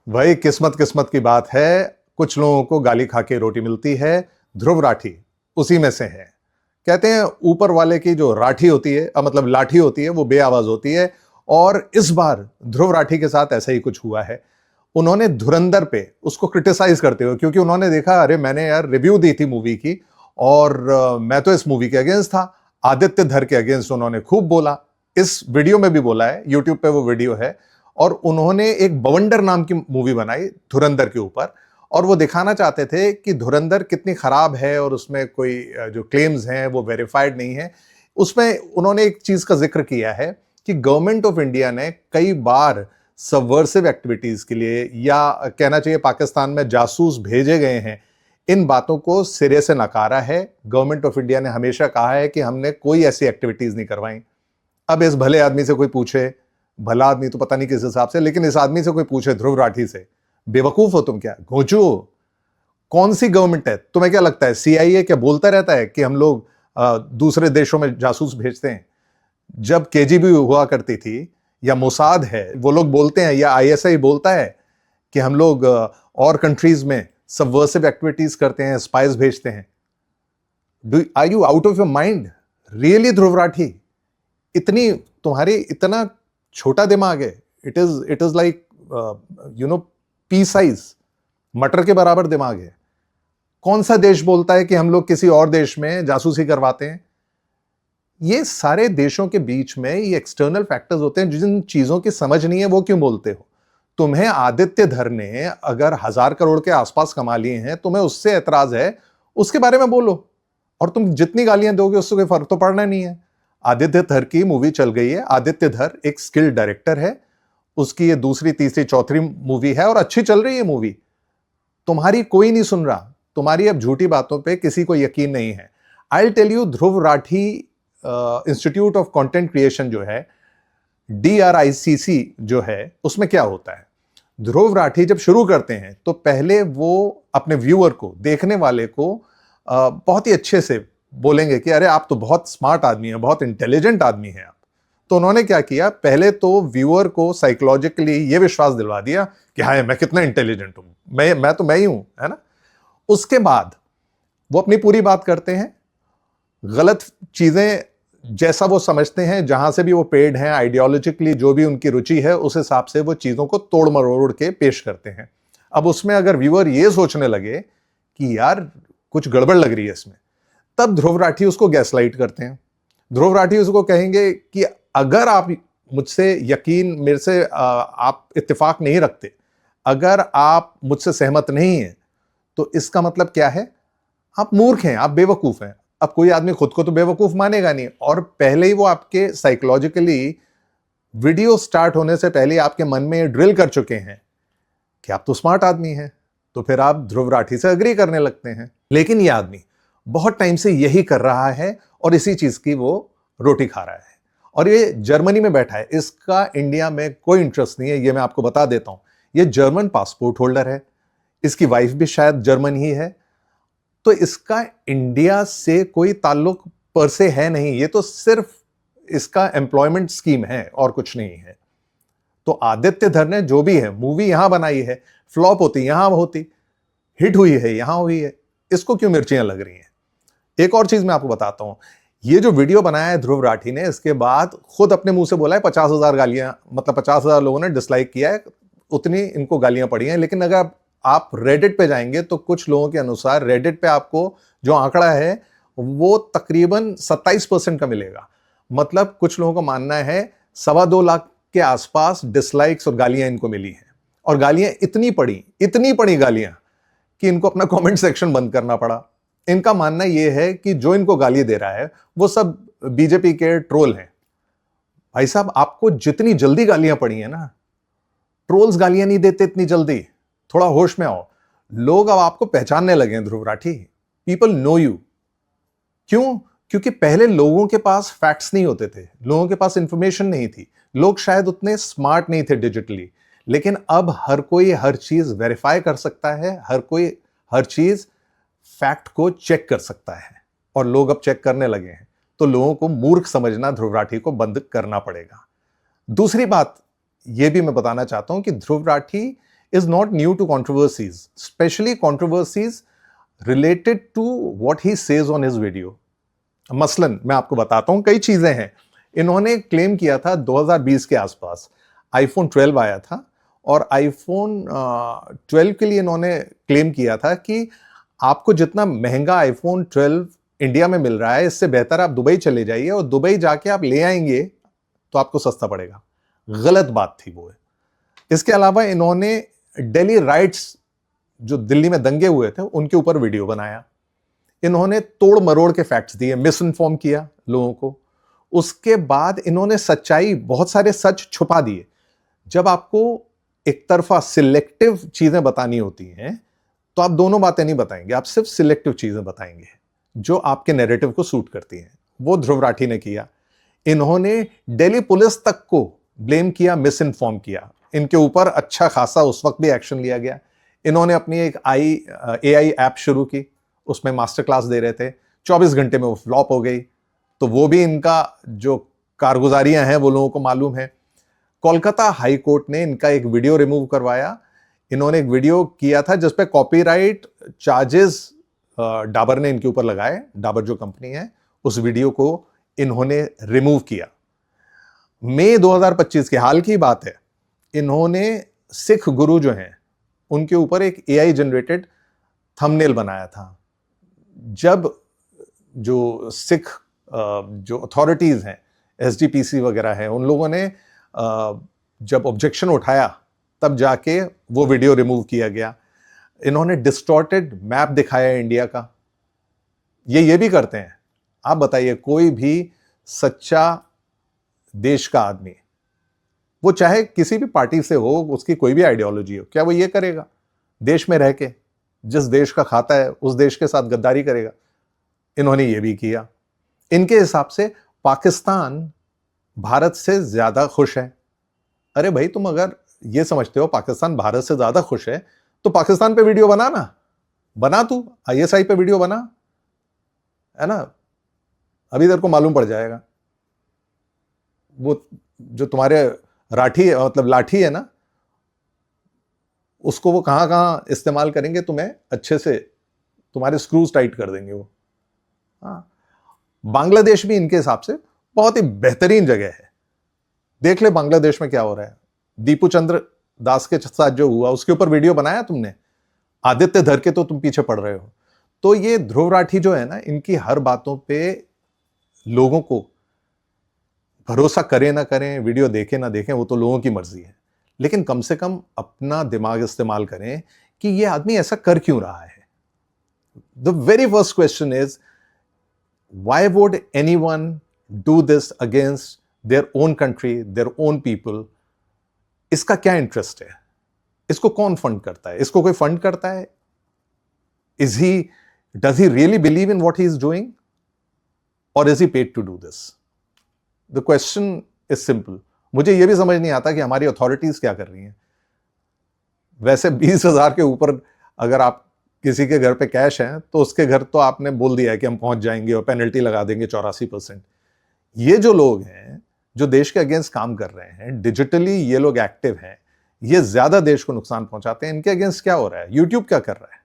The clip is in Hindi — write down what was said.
भाई किस्मत किस्मत की बात है। कुछ लोगों को गाली खा के रोटी मिलती है। ध्रुव राठी उसी में से है। कहते हैं ऊपर वाले की जो राठी होती है, मतलब लाठी होती है, वो बेआवाज होती है। और इस बार ध्रुव राठी के साथ ऐसा ही कुछ हुआ है। उन्होंने धुरंधर पे उसको क्रिटिसाइज करते हुए, क्योंकि उन्होंने देखा अरे मैंने यार रिव्यू दी थी मूवी की और मैं तो इस मूवी के अगेंस्ट था। आदित्य धर के अगेंस्ट उन्होंने खूब बोला। इस वीडियो में भी बोला है, यूट्यूब पे वो वीडियो है। और उन्होंने एक बवंडर नाम की मूवी बनाई धुरंधर के ऊपर। और वो दिखाना चाहते थे कि धुरंधर कितनी खराब है और उसमें कोई जो क्लेम्स हैं वो वेरीफाइड नहीं है। उसमें उन्होंने एक चीज का जिक्र किया है कि गवर्नमेंट ऑफ इंडिया ने कई बार सबवर्सिव एक्टिविटीज के लिए, या कहना चाहिए पाकिस्तान में जासूस भेजे गए हैं, इन बातों को सिरे से नकारा है। गवर्नमेंट ऑफ इंडिया ने हमेशा कहा है कि हमने कोई ऐसी एक्टिविटीज नहीं करवाई। अब इस भले आदमी से कोई पूछे, भला आदमी तो पता नहीं किस हिसाब से, लेकिन इस आदमी से कोई पूछे, ध्रुव राठी से, बेवकूफ हो तुम क्या, घोंचू हो? कौन सी गवर्नमेंट है? तुम्हें क्या लगता है सीआईए क्या बोलता रहता है कि हम लोग दूसरे देशों में जासूस भेजते हैं? जब केजीबी हुआ करती थी या मोसाद है, वो लोग बोलते हैं, या आईएसआई बोलता है कि हम लोग और कंट्रीज में सबवर्सिव एक्टिविटीज करते हैं, स्पाइस भेजते हैं। Are you out of your mind really Dhruv Rathee? इतनी तुम्हारी इतना छोटा दिमाग है। It is like pea size, मटर के बराबर दिमाग है। कौन सा देश बोलता है कि हम लोग किसी और देश में जासूसी करवाते हैं? ये सारे देशों के बीच में ये एक्सटर्नल फैक्टर्स होते हैं। जिन चीजों की समझ नहीं है वो क्यों बोलते हो? तुम्हें आदित्य धर ने अगर 1,000 करोड़ के आसपास कमा लिए हैं, तुम्हें उससे एतराज है, उसके बारे में बोलो। और तुम जितनी गालियां दोगे उससे कोई फर्क तो पड़ना नहीं है। आदित्य धर की मूवी चल गई है। आदित्य धर एक स्किल्ड डायरेक्टर है। उसकी ये दूसरी, तीसरी, चौथी मूवी है और अच्छी चल रही है मूवी। तुम्हारी कोई नहीं सुन रहा। तुम्हारी अब झूठी बातों पे किसी को यकीन नहीं है। I will tell you, Dhruv Rathee institute of content creation जो है, DRICC जो है, उसमें क्या होता है? ध्रुव राठी जब शुरू करते हैं तो पहले वो अपने व्यूअर को, देखने वाले को बहुत ही अच्छे से बोलेंगे कि अरे आप तो बहुत स्मार्ट आदमी हैं, बहुत इंटेलिजेंट आदमी हैं आप। तो उन्होंने क्या किया, पहले तो व्यूअर को साइकोलॉजिकली ये विश्वास दिलवा दिया कि हाँ मैं कितना इंटेलिजेंट हूं, मैं तो मैं ही हूं, है ना। उसके बाद वो अपनी पूरी बात करते हैं। गलत चीजें जैसा वो समझते हैं, जहां से भी वो पेड हैं, आइडियोलॉजिकली जो भी उनकी रुचि है उस हिसाब से वो चीजों को तोड़ मरोड़ के पेश करते हैं। अब उसमें अगर व्यूअर ये सोचने लगे कि यार कुछ गड़बड़ लग रही है इसमें, तब ध्रुव राठी उसको गैसलाइट करते हैं। ध्रुव राठी उसको कहेंगे कि अगर आप मुझसे यकीन, मेरे से आप इत्तेफाक नहीं रखते, अगर आप मुझसे सहमत नहीं हैं, तो इसका मतलब क्या है? आप मूर्ख हैं, आप बेवकूफ हैं। अब कोई आदमी खुद को तो बेवकूफ मानेगा नहीं, और पहले ही वो आपके साइकोलॉजिकली, वीडियो स्टार्ट होने से पहले आपके मन में ये ड्रिल कर चुके हैं कि आप तो स्मार्ट आदमी हैं। तो फिर आप ध्रुव राठी से अग्री करने लगते हैं। लेकिन ये आदमी बहुत टाइम से यही कर रहा है और इसी चीज की वो रोटी खा रहा है। और ये जर्मनी में बैठा है, इसका इंडिया में कोई इंटरेस्ट नहीं है, ये मैं आपको बता देता हूं। ये जर्मन पासपोर्ट होल्डर है, इसकी वाइफ भी शायद जर्मन ही है। तो इसका इंडिया से कोई ताल्लुक पर से है नहीं, ये तो सिर्फ इसका एम्प्लॉयमेंट स्कीम है और कुछ नहीं है। तो आदित्य धर ने जो भी है मूवी यहां बनाई है, फ्लॉप होती यहां होती, हिट हुई है यहां हुई है, इसको क्यों मिर्चियां लग रही हैं? एक और चीज मैं आपको बताता हूं। ये जो वीडियो बनाया है ध्रुव राठी ने, इसके बाद खुद अपने मुंह से बोला है 50,000 गालियां, मतलब 50,000 लोगों ने डिसलाइक किया है, उतनी इनको गालियां पड़ी हैं। लेकिन अगर आप रेडिट पे जाएंगे तो कुछ लोगों के अनुसार रेडिट पे आपको जो आंकड़ा है वो तकरीबन 27% का मिलेगा। मतलब कुछ लोगों का मानना है 2.25 लाख के आसपास डिसलाइक्स और गालियां इनको मिली हैं। और गालियां इतनी पड़ी गालियां कि इनको अपना कमेंट सेक्शन बंद करना पड़ा। इनका मानना यह है कि जो इनको गाली दे रहा है वो सब बीजेपी के ट्रोल हैं। भाई साहब, आपको जितनी जल्दी गालियां पड़ी हैं ना, ट्रोल्स गालियां नहीं देते इतनी जल्दी। थोड़ा होश में आओ। लोग अब आपको पहचानने लगे हैं Dhruv Rathee. People know you. क्यों? क्योंकि पहले लोगों के पास फैक्ट्स नहीं होते थे, लोगों के पास इंफॉर्मेशन नहीं थी, लोग शायद उतने स्मार्ट नहीं थे डिजिटली। लेकिन अब हर कोई हर चीज वेरीफाई कर सकता है, हर कोई हर चीज फैक्ट को चेक कर सकता है, और लोग अब चेक करने लगे हैं। तो लोगों को मूर्ख समझना ध्रुव राठी को बंद करना पड़ेगा। दूसरी बात यह भी मैं बताना चाहता हूं कि Dhruv Rathee is not new to controversies, especially controversies related to what he says on his video. मसलन मैं आपको बताता हूं, कई चीजें हैं. इन्होंने क्लेम किया था 2020 के आसपास आईफोन 12 आया था, और आईफोन 12 के लिए इन्होंने क्लेम किया था कि आपको जितना महंगा आईफोन 12 इंडिया में मिल रहा है, इससे बेहतर आप दुबई चले जाइए और दुबई जाके आप ले आएंगे तो आपको सस्ता पड़ेगा. गलत बात थी वो. इसके अलावा इन्होंने दिल्ली राइट्स, जो दिल्ली में दंगे हुए थे, उनके ऊपर वीडियो बनाया. इन्होंने तोड़ मरोड़ के फैक्ट्स दिए, मिस इन्फॉर्म किया लोगों को. उसके बाद इन्होंने सच्चाई, बहुत सारे सच छुपा दिए. जब आपको एक तरफा सिलेक्टिव चीजें बतानी होती हैं तो आप दोनों बातें नहीं बताएंगे, आप सिर्फ सिलेक्टिव चीजें बताएंगे जो आपके नैरेटिव को सूट करती हैं. वो ध्रुव राठी ने किया. इन्होंने दिल्ली पुलिस तक को ब्लेम किया, मिस इन्फॉर्म किया. इनके ऊपर अच्छा खासा उस वक्त भी एक्शन लिया गया. इन्होंने अपनी एक AI ऐप शुरू की, उसमें मास्टर क्लास दे रहे थे. 24 घंटे में वो फ्लॉप हो गई. तो वो भी इनका जो कारगुजारियां हैं वो लोगों को मालूम है. कोलकाता हाई कोर्ट ने इनका एक वीडियो रिमूव करवाया. इन्होंने एक वीडियो किया था जिसपे कॉपीराइट चार्जेस डाबर ने इनके ऊपर लगाए. डाबर जो कंपनी है, उस वीडियो को इन्होंने रिमूव किया. मई 2025 के हाल की बात है, इन्होंने सिख गुरु जो हैं उनके ऊपर एक AI जनरेटेड थंबनेल बनाया था. जब जो सिख जो अथॉरिटीज हैं, SGPC वगैरह हैं, उन लोगों ने जब ऑब्जेक्शन उठाया तब जाके वो वीडियो रिमूव किया गया. इन्होंने डिस्टॉर्टेड मैप दिखाया इंडिया का. ये भी करते हैं. आप बताइए, कोई भी सच्चा देश का आदमी, वो चाहे किसी भी पार्टी से हो, उसकी कोई भी आइडियोलॉजी हो, क्या वो ये करेगा देश में रह के? जिस देश का खाता है उस देश के साथ गद्दारी करेगा? इन्होंने ये भी किया. इनके हिसाब से पाकिस्तान भारत से ज्यादा खुश है. अरे भाई, तुम अगर ये समझते हो पाकिस्तान भारत से ज्यादा खुश है तो पाकिस्तान पे वीडियो बना ना. बना, तू ISI पे वीडियो बना, है ना. अभी तेरे को मालूम पड़ जाएगा. वो जो तुम्हारे राठी है, मतलब लाठी है ना, उसको वो कहां कहां इस्तेमाल करेंगे, तुम्हें अच्छे से तुम्हारे स्क्रूज टाइट कर देंगे वो. हाँ, बांग्लादेश भी इनके हिसाब से बहुत ही बेहतरीन जगह है. देख ले बांग्लादेश में क्या हो रहा है. दीपू चंद्र दास के साथ जो हुआ, उसके ऊपर वीडियो बनाया तुमने. आदित्य धर के तो तुम पीछे पड़ रहे हो. तो ये ध्रुव राठी जो है ना, इनकी हर बातों पे लोगों को भरोसा करें ना करें, वीडियो देखें ना देखें, वो तो लोगों की मर्जी है. लेकिन कम से कम अपना दिमाग इस्तेमाल करें कि ये आदमी ऐसा कर क्यों रहा है. The very first question is, why would anyone do this against their own country, their own people? इसका क्या इंटरेस्ट है? इसको कौन फंड करता है? इसको कोई फंड करता है? Does he really believe in what he is doing, और is he paid to do this? The question is simple. मुझे यह भी समझ नहीं आता कि हमारी अथॉरिटीज क्या कर रही हैं. वैसे 20,000 के ऊपर अगर आप किसी के घर पे कैश है तो उसके घर तो आपने बोल दिया है कि हम पहुंच जाएंगे और पेनल्टी लगा देंगे 84%. ये जो लोग हैं जो देश के अगेंस्ट काम कर रहे हैं, डिजिटली ये लोग एक्टिव हैं, ये ज्यादा देश को नुकसान पहुंचाते हैं. इनके अगेंस्ट क्या हो रहा है? यूट्यूब क्या कर रहा है?